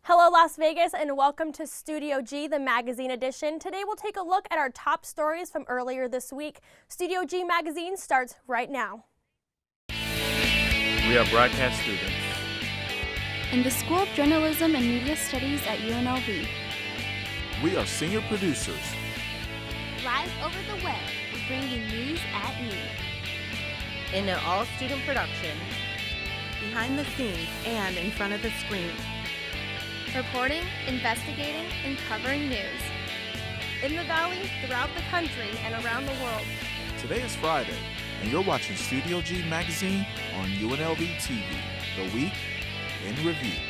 Hello Las Vegas and welcome to Studio G, the magazine edition. Today we'll take a look at our top stories from earlier this week. Studio G Magazine starts right now. We are broadcast students in the School of Journalism and Media Studies at UNLV. We are senior producers. Live over the web, we bring you news at noon. In an all-student production, behind the scenes and in front of the screen. Reporting, investigating, and covering news. In the Valley, throughout the country, and around the world. Today is Friday, and you're watching Studio G Magazine on UNLV-TV, the week in review.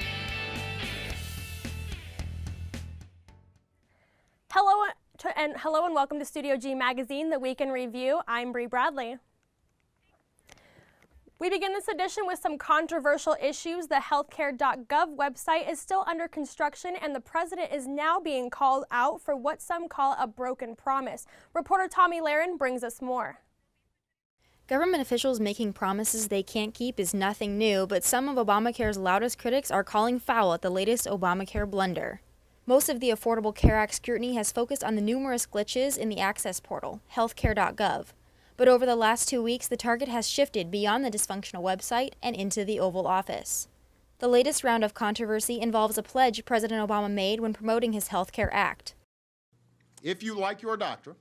Hello and welcome to Studio G Magazine, the week in review. I'm Bree Bradley. We begin this edition with some controversial issues. The healthcare.gov website is still under construction, and the president is now being called out for what some call a broken promise. Reporter Tommy Laren brings us more. Government officials making promises they can't keep is nothing new, but some of Obamacare's loudest critics are calling foul at the latest Obamacare blunder. Most of the Affordable Care Act scrutiny has focused on the numerous glitches in the access portal, healthcare.gov. But over the last 2 weeks, the target has shifted beyond the dysfunctional website and into the Oval Office. The latest round of controversy involves a pledge President Obama made when promoting his Health Care Act. If you like your doctor,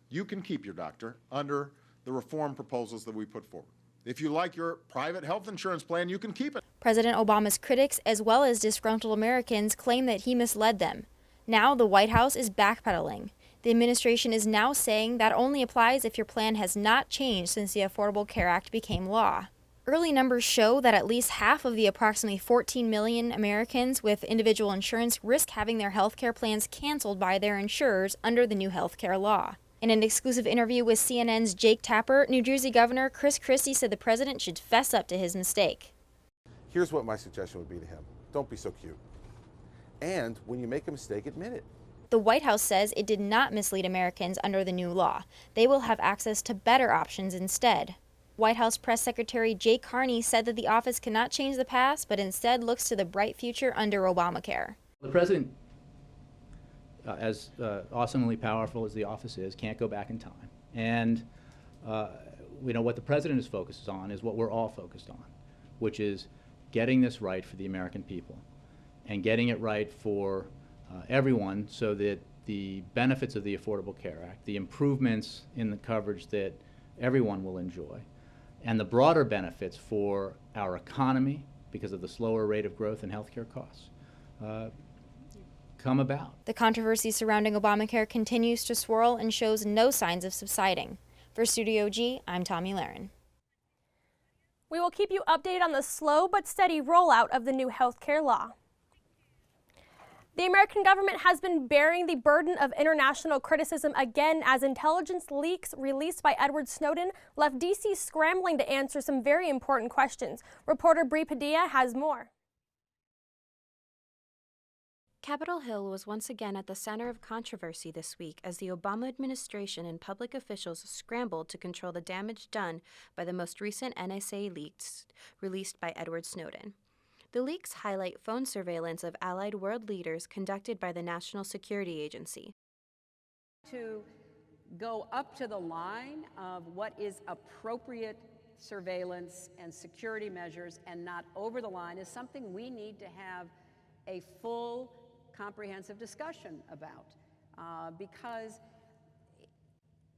you can keep your doctor under the reform proposals that we put forward. If you like your private health insurance plan, you can keep it. President Obama's critics, as well as disgruntled Americans, claim that he misled them. Now the White House is backpedaling. The administration is now saying that only applies if your plan has not changed since the Affordable Care Act became law. Early numbers show that at least half of the approximately 14 million Americans with individual insurance risk having their health care plans canceled by their insurers under the new health care law. In an exclusive interview with CNN's Jake Tapper, New Jersey Governor Chris Christie said the president should fess up to his mistake. Here's what my suggestion would be to him. Don't be so cute. And when you make a mistake, admit it. The White House says it did not mislead Americans under the new law. They will have access to better options instead. White House Press Secretary Jay Carney said that the office cannot change the past, but instead looks to the bright future under Obamacare. The president, as awesomely powerful as the office is, can't go back in time. And what the president is focused on is what we're all focused on, which is getting this right for the American people and getting it right for everyone, so that the benefits of the Affordable Care Act, the improvements in the coverage that everyone will enjoy, and the broader benefits for our economy because of the slower rate of growth in healthcare costs come about. The controversy surrounding Obamacare continues to swirl and shows no signs of subsiding. For Studio G, I'm Tommy Laren. We will keep you updated on the slow but steady rollout of the new health care law. The American government has been bearing the burden of international criticism again as intelligence leaks released by Edward Snowden left D.C. scrambling to answer some very important questions. Reporter Bree Padilla has more. Capitol Hill was once again at the center of controversy this week as the Obama administration and public officials scrambled to control the damage done by the most recent NSA leaks released by Edward Snowden. The leaks highlight phone surveillance of allied world leaders conducted by the National Security Agency. To go up to the line of what is appropriate surveillance and security measures and not over the line is something we need to have a full, comprehensive discussion about. Because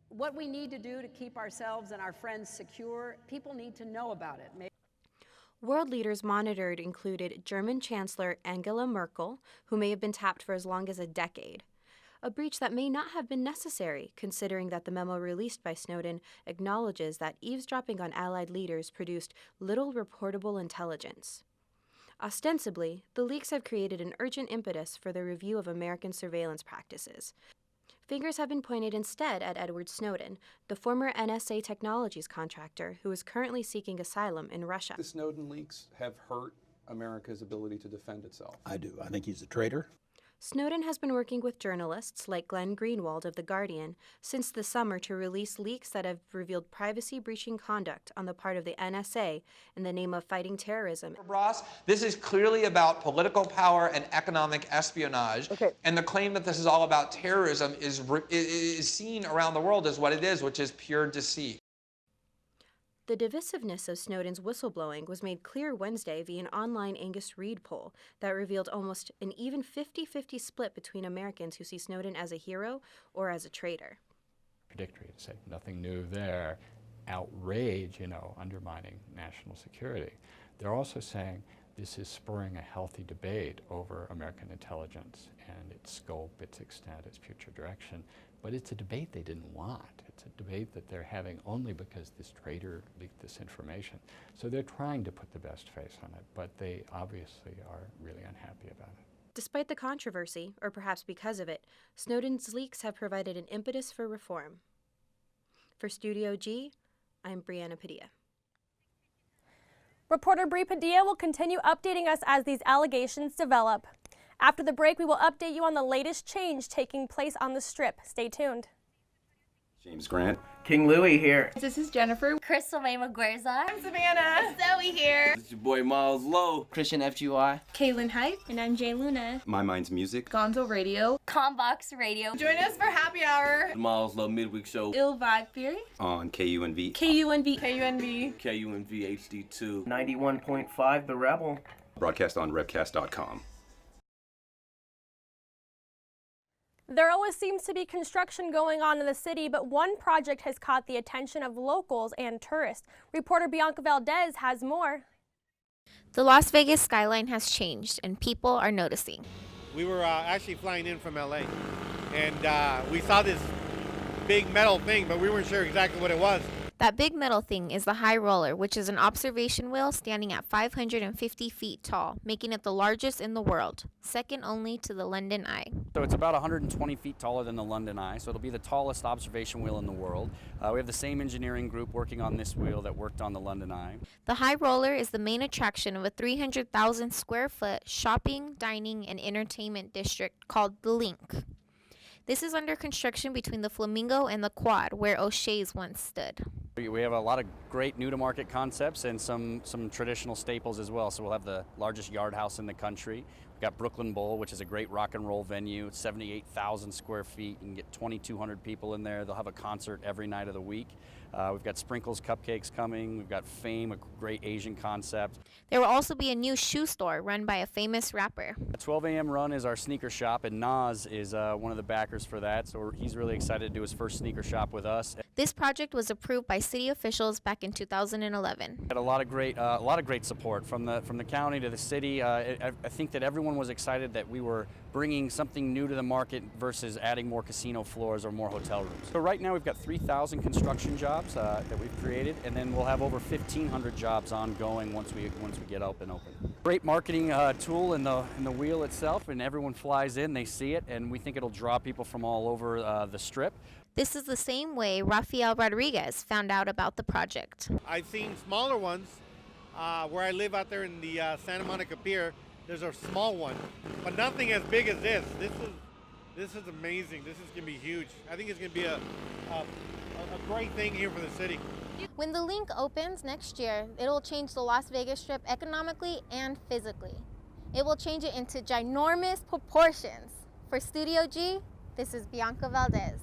what we need to do to keep ourselves and our friends secure, people need to know about it. World leaders monitored included German Chancellor Angela Merkel, who may have been tapped for as long as a decade. A breach that may not have been necessary, considering that the memo released by Snowden acknowledges that eavesdropping on allied leaders produced little reportable intelligence. Ostensibly, the leaks have created an urgent impetus for the review of American surveillance practices. Fingers have been pointed instead at Edward Snowden, the former NSA technologies contractor who is currently seeking asylum in Russia. The Snowden leaks have hurt America's ability to defend itself. I do. I think he's a traitor. Snowden has been working with journalists like Glenn Greenwald of The Guardian since the summer to release leaks that have revealed privacy-breaching conduct on the part of the NSA in the name of fighting terrorism. Ross, this is clearly about political power and economic espionage, and the claim that this is all about terrorism is seen around the world as what it is, which is pure deceit. The divisiveness of Snowden's whistleblowing was made clear Wednesday via an online Angus Reid poll that revealed almost an even 50-50 split between Americans who see Snowden as a hero or as a traitor. Contradictory to say nothing new there, outrage, undermining national security. They're also saying this is spurring a healthy debate over American intelligence and its scope, its extent, its future direction. But it's a debate they didn't want. It's a debate that they're having only because this traitor leaked this information. So they're trying to put the best face on it, but they obviously are really unhappy about it. Despite the controversy, or perhaps because of it, Snowden's leaks have provided an impetus for reform. For Studio G, I'm Brianna Padilla. Reporter Bri Padilla will continue updating us as these allegations develop. After the break, we will update you on the latest change taking place on the Strip. Stay tuned. James Grant. King Louie here. This is Jennifer. Crystal May Maguerza. I'm Savannah. Zoe here. This is your boy Miles Lowe. Christian FGY. Kaylin Hype. And I'm Jay Luna. My Mind's Music. Gonzo Radio. Combox Radio. Join us for Happy Hour. The Miles Lowe Midweek Show. Ill Vibe Theory. On KUNV. KUNV. KUNV. KUNV HD2. 91.5 The Rebel. Broadcast on Revcast.com. There always seems to be construction going on in the city, but one project has caught the attention of locals and tourists. Reporter Bianca Valdez has more. The Las Vegas skyline has changed, and people are noticing. We were actually flying in from LA, and we saw this big metal thing, but we weren't sure exactly what it was. That big metal thing is the High Roller, which is an observation wheel standing at 550 feet tall, making it the largest in the world, second only to the London Eye. So it's about 120 feet taller than the London Eye, so it'll be the tallest observation wheel in the world. We have the same engineering group working on this wheel that worked on the London Eye. The High Roller is the main attraction of a 300,000 square foot shopping, dining, and entertainment district called The Link. This is under construction between the Flamingo and the Quad, where O'Shea's once stood. We have a lot of great new-to-market concepts and some traditional staples as well. So we'll have the largest yard house in the country. We've got Brooklyn Bowl, which is a great rock and roll venue. It's 78,000 square feet. You can get 2,200 people in there. They'll have a concert every night of the week. We've got Sprinkles Cupcakes coming. We've got Fame, a great Asian concept. There will also be a new shoe store run by a famous rapper. The 12 a.m. run is our sneaker shop, and Nas is one of the backers for that. So he's really excited to do his first sneaker shop with us. This project was approved by city officials back in 2011. Had a lot of great support from the county to the city. I think that everyone was excited that we were bringing something new to the market versus adding more casino floors or more hotel rooms. So right now we've got 3,000 construction jobs that we've created, and then we'll have over 1,500 jobs ongoing once we get up and open. Great marketing tool in the wheel itself, and everyone flies in, they see it, and we think it'll draw people from all over the Strip. This is the same way Rafael Rodriguez found out about the project. I've seen smaller ones where I live out there in the Santa Monica Pier. There's a small one, but nothing as big as this. This is amazing. This is going to be huge. I think it's going to be a great thing here for the city. When the Link opens next year, it'll change the Las Vegas Strip economically and physically. It will change it into ginormous proportions. For Studio G, this is Bianca Valdez.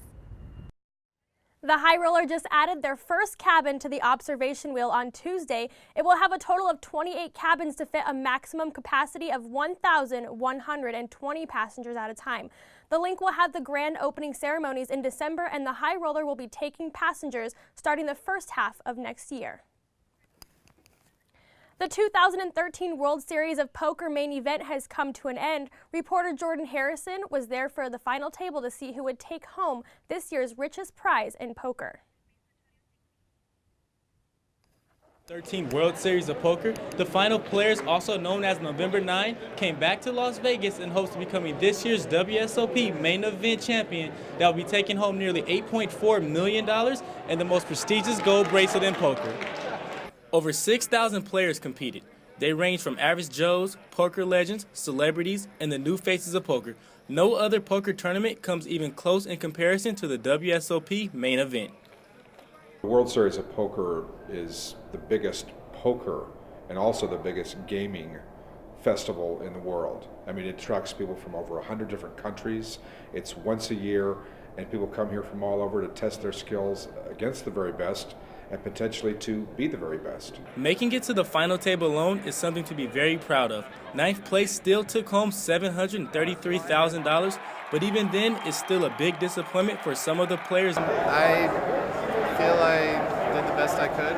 The High Roller just added their first cabin to the observation wheel on Tuesday. It will have a total of 28 cabins to fit a maximum capacity of 1,120 passengers at a time. The Link will have the grand opening ceremonies in December, and the High Roller will be taking passengers starting the first half of next year. The 2013 World Series of Poker main event has come to an end. Reporter Jordan Harrison was there for the final table to see who would take home this year's richest prize in poker. 13 World Series of Poker. The final players, also known as November 9, came back to Las Vegas in hopes of becoming this year's WSOP main event champion that will be taking home nearly $8.4 million and the most prestigious gold bracelet in poker. Over 6,000 players competed. They range from average Joes, poker legends, celebrities, and the new faces of poker. No other poker tournament comes even close in comparison to the WSOP main event. The World Series of Poker is the biggest poker and also the biggest gaming festival in the world. I mean, it attracts people from over 100 different countries. It's once a year, and people come here from all over to test their skills against the very best and potentially to be the very best. Making it to the final table alone is something to be very proud of. Ninth place still took home $733,000, but even then, it's still a big disappointment for some of the players. I feel I did the best I could.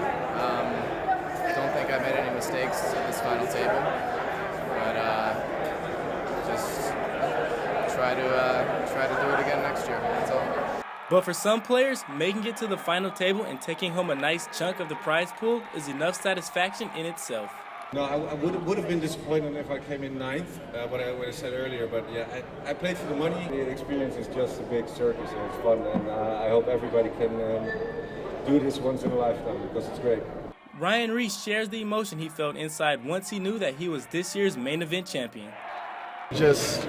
Don't think I made any mistakes at this final table, but just try to do it again next year. That's all. But for some players, making it to the final table and taking home a nice chunk of the prize pool is enough satisfaction in itself. No, I would have been disappointed if I came in ninth, what I said earlier, but yeah, I played for the money. The experience is just a big circus and it's fun, and I hope everybody can do this once in a lifetime because it's great. Ryan Reese shares the emotion he felt inside once he knew that he was this year's main event champion. Just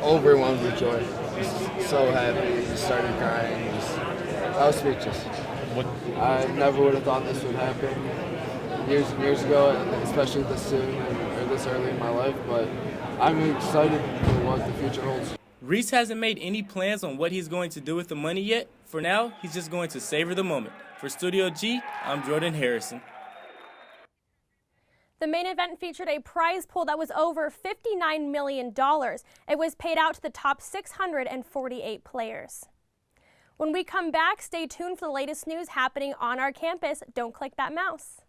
overwhelmed with joy. Just so happy. Just started crying. I was speechless. I never would have thought this would happen years and years ago, especially this soon or this early in my life, but I'm excited for what the future holds. Reese hasn't made any plans on what he's going to do with the money yet. For now, he's just going to savor the moment. For Studio G, I'm Jordan Harrison. The main event featured a prize pool that was over $59 million. It was paid out to the top 648 players. When we come back, stay tuned for the latest news happening on our campus. Don't click that mouse.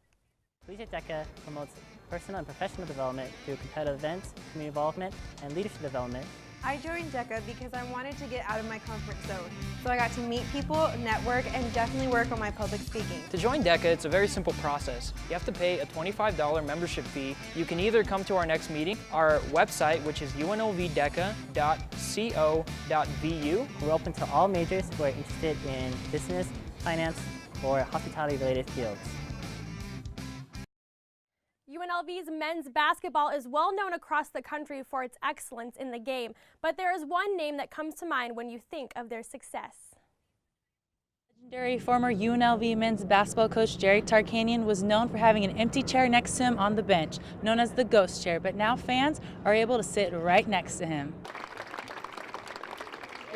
Collegiate DECA promotes personal and professional development through competitive events, community involvement, and leadership development. I joined DECA because I wanted to get out of my comfort zone. So I got to meet people, network, and definitely work on my public speaking. To join DECA, it's a very simple process. You have to pay a $25 membership fee. You can either come to our next meeting, our website, which is unlvdeca.co.vu. We're open to all majors who are interested in business, finance, or hospitality-related fields. UNLV's men's basketball is well known across the country for its excellence in the game, but there is one name that comes to mind when you think of their success. Legendary former UNLV men's basketball coach Jerry Tarkanian was known for having an empty chair next to him on the bench, known as the ghost chair, but now fans are able to sit right next to him.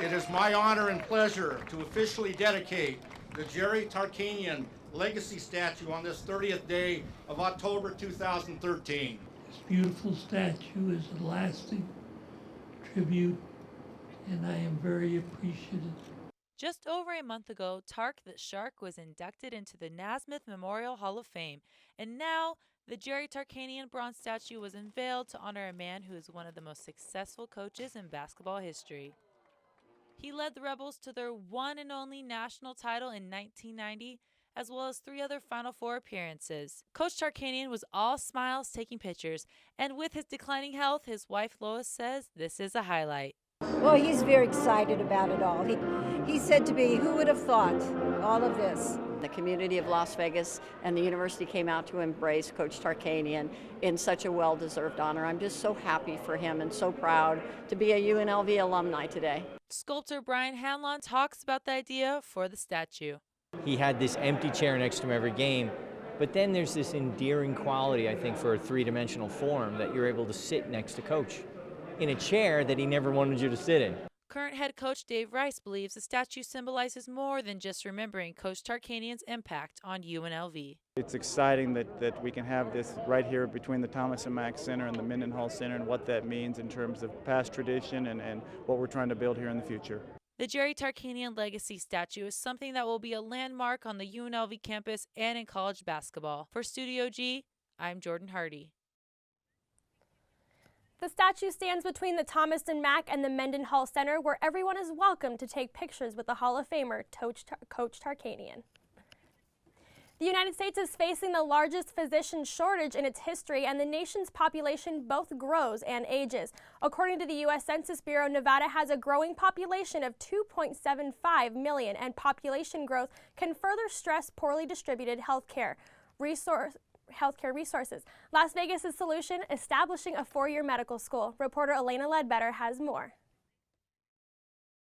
It is my honor and pleasure to officially dedicate the Jerry Tarkanian Legacy Statue on this 30th day of October 2013. This beautiful statue is a lasting tribute, and I am very appreciative. Just over a month ago, Tark the Shark was inducted into the Naismith Memorial Hall of Fame, and now the Jerry Tarkanian bronze statue was unveiled to honor a man who is one of the most successful coaches in basketball history. He led the Rebels to their one and only national title in 1990, as well as 3 other Final Four appearances. Coach Tarkanian was all smiles taking pictures, and with his declining health, his wife Lois says this is a highlight. Well, he's very excited about it all. He said to me, who would have thought all of this? The community of Las Vegas and the university came out to embrace Coach Tarkanian in such a well-deserved honor. I'm just so happy for him and so proud to be a UNLV alumni today. Sculptor Brian Hanlon talks about the idea for the statue. He had this empty chair next to him every game, but then there's this endearing quality, I think, for a three-dimensional form that you're able to sit next to Coach in a chair that he never wanted you to sit in. Current head coach Dave Rice believes the statue symbolizes more than just remembering Coach Tarkanian's impact on UNLV. It's exciting that we can have this right here between the Thomas and Mack Center and the Mendenhall Center, and what that means in terms of past tradition and what we're trying to build here in the future. The Jerry Tarkanian Legacy Statue is something that will be a landmark on the UNLV campus and in college basketball. For Studio G, I'm Jordan Hardy. The statue stands between the Thomas and Mack and the Mendenhall Center, where everyone is welcome to take pictures with the Hall of Famer, Coach Tarkanian. The United States is facing the largest physician shortage in its history, and the nation's population both grows and ages. According to the U.S. Census Bureau, Nevada has a growing population of 2.75 million, and population growth can further stress poorly distributed health care. healthcare resources. Las Vegas' solution, establishing a 4-year medical school. Reporter Elena Ledbetter has more.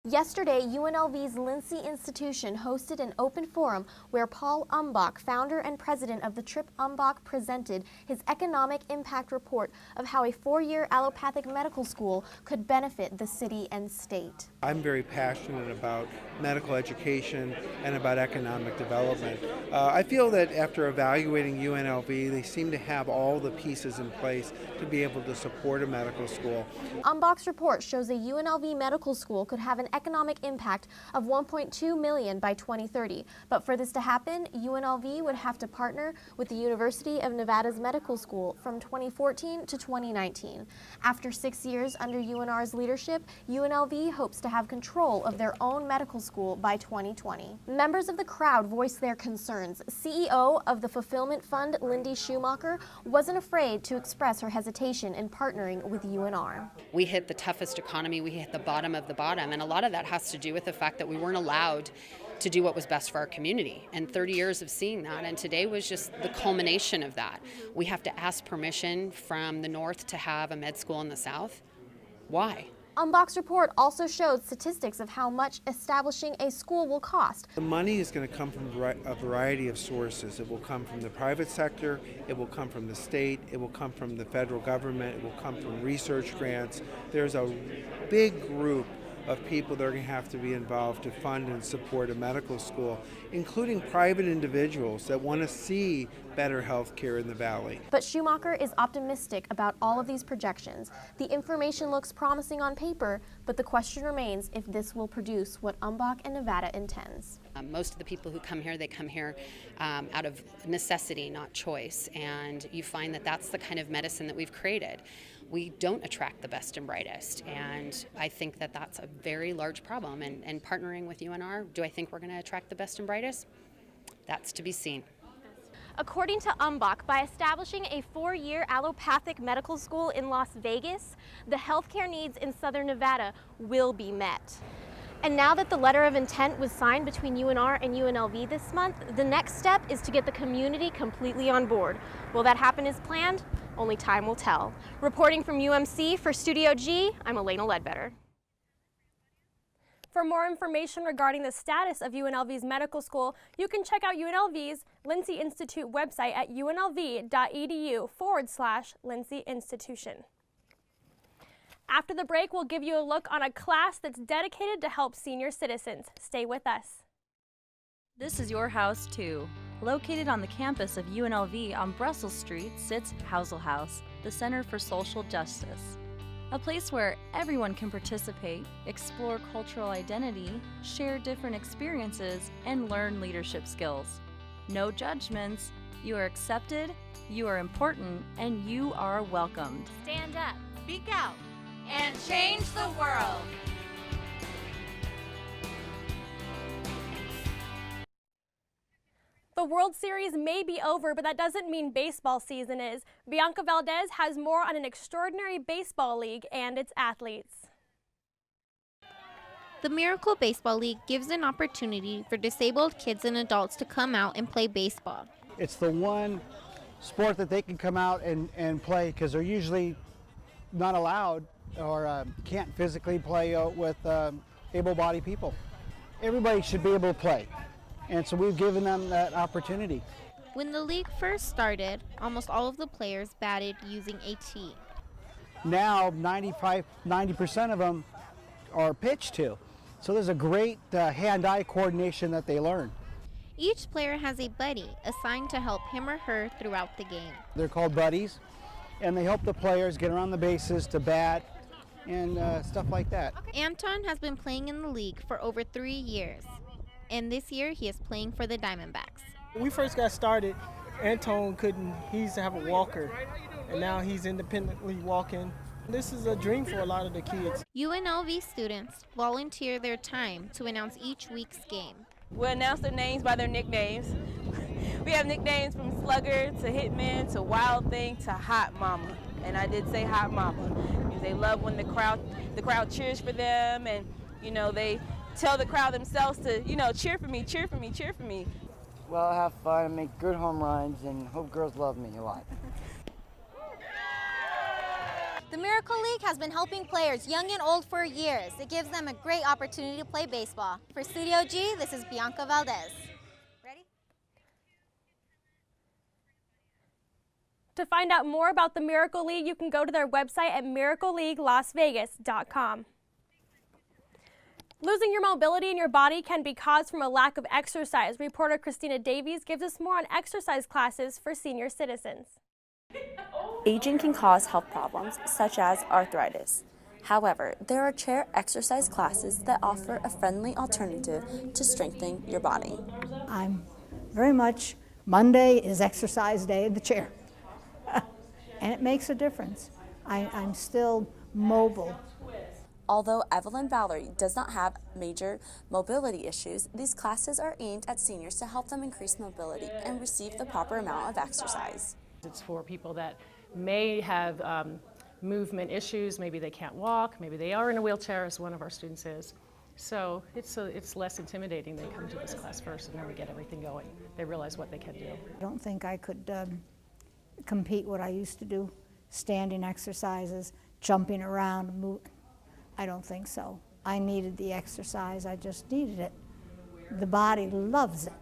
Yesterday, UNLV's Lindsay Institution hosted an open forum where Paul Umbach, founder and president of the Trip Umbach, presented his economic impact report of how a 4-year allopathic medical school could benefit the city and state. I'm very passionate about medical education and about economic development. I feel that after evaluating UNLV, they seem to have all the pieces in place to be able to support a medical school. Umbach's report shows a UNLV medical school could have an economic impact of $1.2 million by 2030. But for this to happen, UNLV would have to partner with the University of Nevada's medical school from 2014 to 2019. After 6 years under UNR's leadership, UNLV hopes to have control of their own medical school by 2020. Members of the crowd voiced their concerns. CEO of the Fulfillment Fund, Lindy Schumacher, wasn't afraid to express her hesitation in partnering with UNR. We hit the toughest economy, we hit the bottom of the bottom, and a lot of that has to do with the fact that we weren't allowed to do what was best for our community, and 30 years of seeing that, and today was just the culmination of that. We have to ask permission from the north to have a med school in the south. Why? Umbach's report also showed statistics of how much establishing a school will cost. The money is going to come from a variety of sources. It will come from the private sector, it will come from the state, it will come from the federal government, it will come from research grants. There's a big group of people that are going to have to be involved to fund and support a medical school, including private individuals that want to see better health care in the valley. But Schumacher is optimistic about all of these projections. The information looks promising on paper, but the question remains if this will produce what Umbach and Nevada intends. Most of the people who come here, they come here out of necessity, not choice, and you find that that's the kind of medicine that we've created. We don't attract the best and brightest, and I think that that's a very large problem, and partnering with UNR, do I think we're going to attract the best and brightest? That's to be seen. According to Umbach, by establishing a 4-year allopathic medical school in Las Vegas, the healthcare needs in southern Nevada will be met. And now that the letter of intent was signed between UNR and UNLV this month, the next step is to get the community completely on board. Will that happen as planned? Only time will tell. Reporting from UMC for Studio G, I'm Elena Ledbetter. For more information regarding the status of UNLV's medical school, you can check out UNLV's Lindsay Institute website at unlv.edu/Lindsay Institution. After the break, we'll give you a look on a class that's dedicated to help senior citizens. Stay with us. This is your house too. Located on the campus of UNLV on Brussels Street sits Housel House, the Center for Social Justice. A place where everyone can participate, explore cultural identity, share different experiences, and learn leadership skills. No judgments. You are accepted, you are important, and you are welcomed. Stand up, speak out, and change the world. The World Series may be over, but that doesn't mean baseball season is. Bianca Valdez has more on an extraordinary baseball league and its athletes. The Miracle Baseball League gives an opportunity for disabled kids and adults to come out and play baseball. It's the one sport that they can come out and play because they're usually not allowed or can't physically play with able-bodied people. Everybody should be able to play. And so we've given them that opportunity. When the league first started, almost all of the players batted using a tee. Now 90% of them are pitched to. So there's a great hand-eye coordination that they learn. Each player has a buddy assigned to help him or her throughout the game. They're called buddies, and they help the players get around the bases to bat and stuff like that. Anton has been playing in the league for over 3 years. And this year, he is playing for the Diamondbacks. When we first got started, Anton he used to have a walker, and now he's independently walking. This is a dream for a lot of the kids. UNLV students volunteer their time to announce each week's game. We'll announce their names by their nicknames. We have nicknames from Slugger to Hitman to Wild Thing to Hot Mama. And I did say Hot Mama because they love when the crowd cheers for them, and they tell the crowd themselves to, cheer for me, cheer for me, cheer for me. Well, have fun, make good home runs, and hope girls love me a lot. The Miracle League has been helping players young and old for years. It gives them a great opportunity to play baseball. For Studio G, this is Bianca Valdez. Ready? To find out more about the Miracle League, you can go to their website at miracleleaguelasvegas.com. Losing your mobility in your body can be caused from a lack of exercise. Reporter Christina Davies gives us more on exercise classes for senior citizens. Aging can cause health problems, such as arthritis. However, there are chair exercise classes that offer a friendly alternative to strengthening your body. I'm very much, Monday is exercise day in the chair. And it makes a difference. I'm still mobile. Although Evelyn Valerie does not have major mobility issues, these classes are aimed at seniors to help them increase mobility and receive the proper amount of exercise. It's for people that may have movement issues, maybe they can't walk, maybe they are in a wheelchair, as one of our students is. So it's less intimidating. They come to this class first and then we get everything going. They realize what they can do. I don't think I could compete what I used to do, standing exercises, jumping around, I don't think so. I needed the exercise, I just needed it. The body loves it.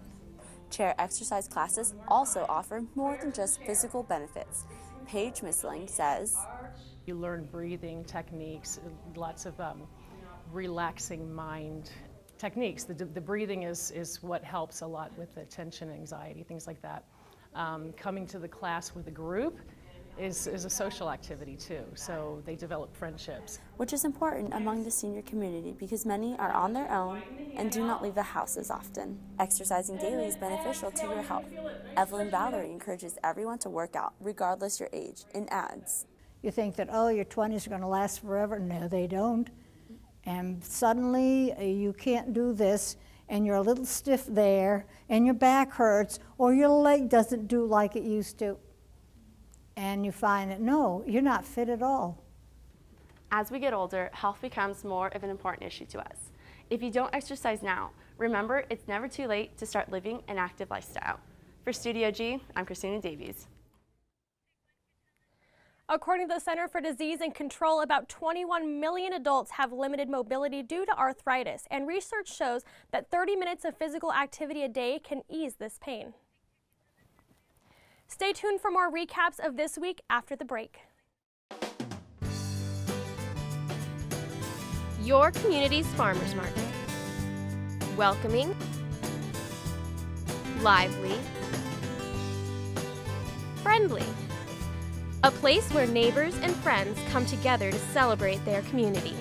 Chair exercise classes also offer more than just physical benefits. Paige Missling says, you learn breathing techniques, lots of relaxing mind techniques. The breathing is what helps a lot with the tension, anxiety, things like that. Coming to the class with a group is a social activity too, so they develop friendships. Which is important among the senior community because many are on their own and do not leave the house as often. Exercising daily is beneficial to your health. Evelyn Valerie encourages everyone to work out, regardless your age, and adds, you think that, oh, your 20s are going to last forever. No, they don't. And suddenly you can't do this, and you're a little stiff there, and your back hurts, or your leg doesn't do like it used to. And you find that, no, you're not fit at all. As we get older, health becomes more of an important issue to us. If you don't exercise now, remember it's never too late to start living an active lifestyle. For Studio G, I'm Christina Davies. According to the Center for Disease and Control, about 21 million adults have limited mobility due to arthritis, and research shows that 30 minutes of physical activity a day can ease this pain. Stay tuned for more recaps of this week after the break. Your community's farmers market. Welcoming, lively, friendly. A place where neighbors and friends come together to celebrate their community.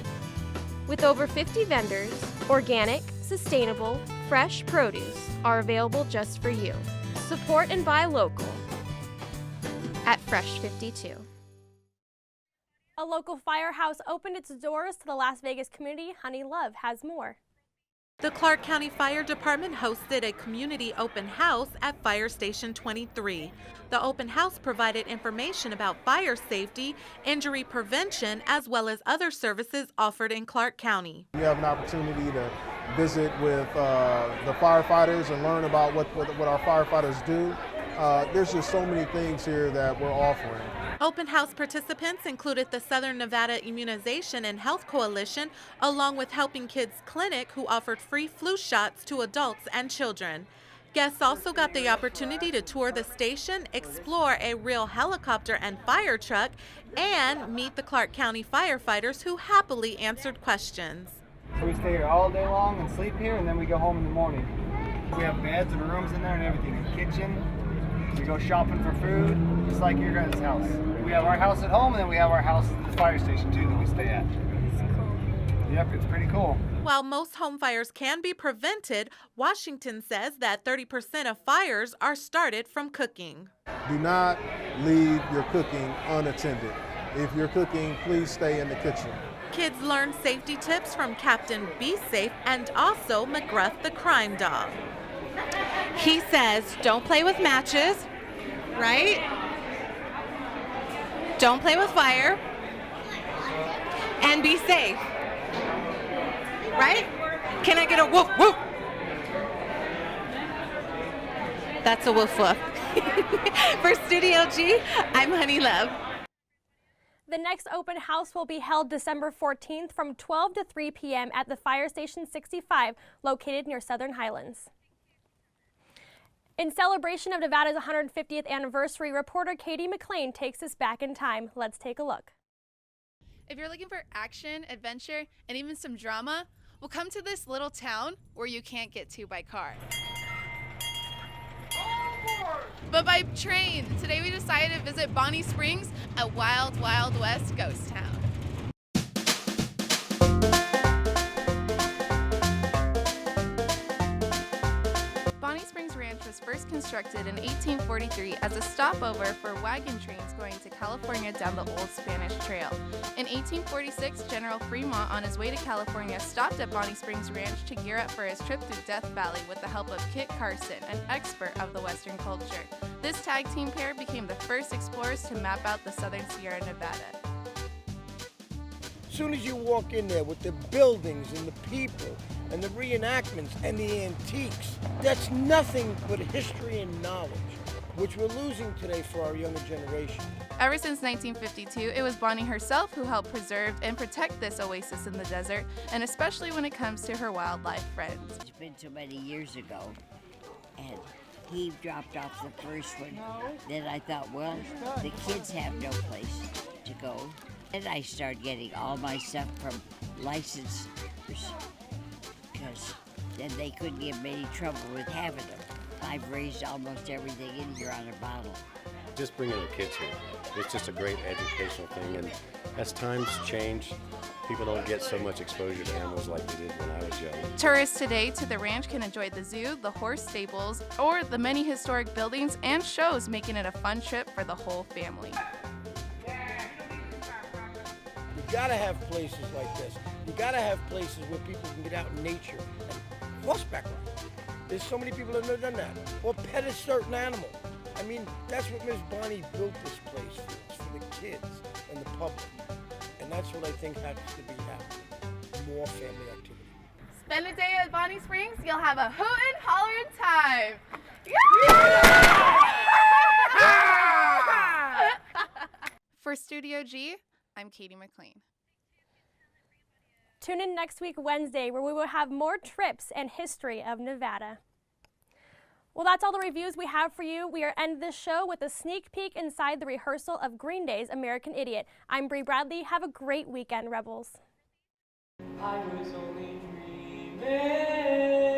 With over 50 vendors, organic, sustainable, fresh produce are available just for you. Support and buy local at Fresh 52. A local firehouse opened its doors to the Las Vegas community. Honey Love has more. The Clark County Fire Department hosted a community open house at Fire Station 23. The open house provided information about fire safety, injury prevention, as well as other services offered in Clark County. You have an opportunity to visit with the firefighters and learn about what our firefighters do. There's just so many things here that we're offering. Open house participants included the Southern Nevada Immunization and Health Coalition, along with Helping Kids Clinic, who offered free flu shots to adults and children. Guests also got the opportunity to tour the station, explore a real helicopter and fire truck, and meet the Clark County firefighters who happily answered questions. So we stay here all day long and sleep here, and then we go home in the morning. We have beds and rooms in there and everything, a kitchen. We go shopping for food, just like your guys' house. We have our house at home, and then we have our house at the fire station, too, that we stay at. It's cool. Yep, it's pretty cool. While most home fires can be prevented, Washington says that 30% of fires are started from cooking. Do not leave your cooking unattended. If you're cooking, please stay in the kitchen. Kids learn safety tips from Captain Be Safe and also McGruff the crime dog. He says, don't play with matches, right? Don't play with fire, and be safe, right? Can I get a whoop whoop? That's a woof woof. For Studio G, I'm Honey Love. The next open house will be held December 14th from 12 to 3 p.m. at the Fire Station 65, located near Southern Highlands. In celebration of Nevada's 150th anniversary, reporter Katie McLean takes us back in time. Let's take a look. If you're looking for action, adventure, and even some drama, well, come to this little town where you can't get to by car. But by train. Today we decided to visit Bonnie Springs, a wild, wild west ghost town. Bonnie Springs Ranch was first constructed in 1843 as a stopover for wagon trains going to California down the old Spanish Trail. In 1846, General Fremont, on his way to California, stopped at Bonnie Springs Ranch to gear up for his trip through Death Valley with the help of Kit Carson, an expert of the Western culture. This tag team pair became the first explorers to map out the southern Sierra Nevada. As soon as you walk in there with the buildings and the people and the reenactments and the antiques, that's nothing but history and knowledge, which we're losing today for our younger generation. Ever since 1952, it was Bonnie herself who helped preserve and protect this oasis in the desert, and especially when it comes to her wildlife friends. It's been so many years ago, and he dropped off the first one. Then I thought, well, the kids have no place to go. And I started getting all my stuff from licensors, because then they couldn't give me any trouble with having them. I've raised almost everything in here on a bottle. Just bringing the kids here. It's just a great educational thing, and as times change, people don't get so much exposure to animals like they did when I was young. Tourists today to the ranch can enjoy the zoo, the horse stables, or the many historic buildings and shows, making it a fun trip for the whole family. You gotta have places like this. You gotta have places where people can get out in nature and horseback ride. There's so many people that have never done that. Or pet a certain animal. I mean, that's what Miss Bonnie built this place for. It's for the kids and the public. And that's what I think has to be happening. More family activity. Spend a day at Bonnie Springs, you'll have a hootin' hollerin' time. For Studio G, I'm Katie McLean. Tune in next week, Wednesday, where we will have more trips and history of Nevada. Well, that's all the reviews we have for you. We are ending this show with a sneak peek inside the rehearsal of Green Day's American Idiot. I'm Bree Bradley. Have a great weekend, Rebels. I was only dreaming.